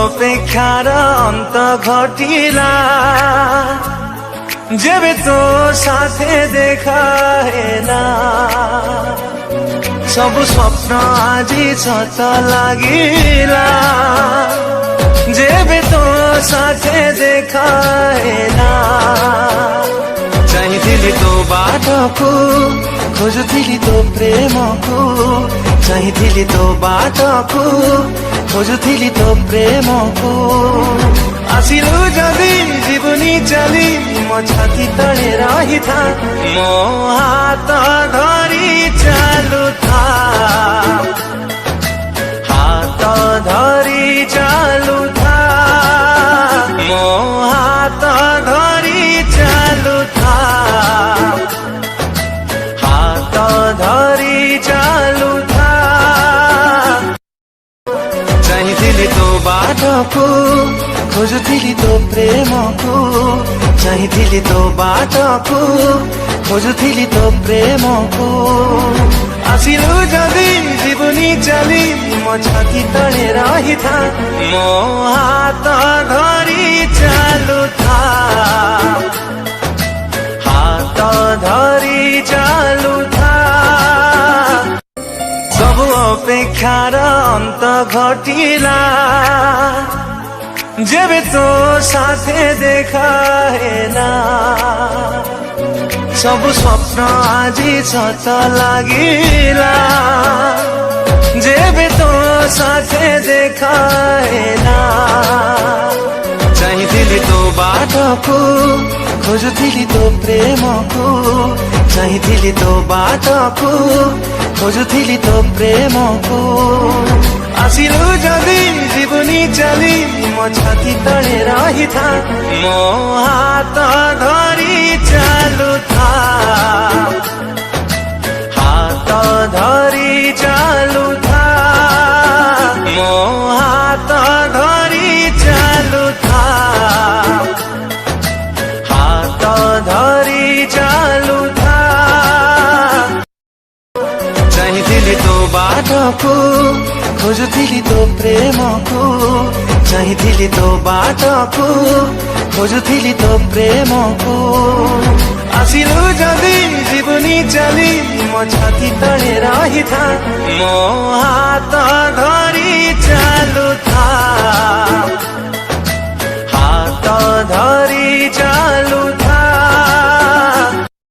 অপেক্ষার অন্ত ঘটিলা যেবে তো সাথে দেখা হেলা সবু স্বপ্ন আজি সত লাগিলা যেবে তো সাথে দেখা হেলা চাহিଥିଲି তো বাটকু খোঁজুଥିଲି তো প্রেমকু চাহিଥିଲି তো বাটকু খোঁজুଥିଲି তো প্রেমকু আসিলু যদি জীবনী চালি মো ছাতি তଳେ রহিথা মো হাত ধরি চালুথা হাত ধরি চালুথা মো হাত ধরি চালুথা হাত ধরি চালুথা চাহিଥିଲି তো বাটকু খোঁজুଥିଲି তো প্রেমকু চাহিଥିଲି তো বাটকু খোঁজুଥିଲି তো প্রেমকু আসিলু যদি জীবনী চালি মো ছাতি তଳେ রহিথা মো হাত ধরি চালুথা হাত ধরি চালুথা সবু অপেক্ষার অন্ত ঘটিলা যেবে তো সাথে দেখা হেলা সবু স্বপ্ন আজি সত লাগিলা যেবে তো সাথে দেখা হেলা চাহিଥିଲି তো বাটকু খোঁজুଥିଲି তো প্রেমকু চাহিଥିଲି তো বাটকু খোঁজুଥିଲି তো প্রেমকু আসিলু যদি জীবনী চালি মো ছাতি তଳେ রহিথা মো হাত ধরি চালুথা হাত ধরি চালুথা মো হাত ধরি চালুথা হাত ধরি চালুথা চাহিଥିଲି তো বাটকু খোঁজুଥିଲି তো প্রেমকু চাহিଥିଲି তো বাটকু খোঁজুଥିଲି তো প্রেমকু আসিলু যদি জীবনী চালি মো ছাতি তଳେ রহিথা মো হাত ধরি চালুথা হাত ধরি চালুথা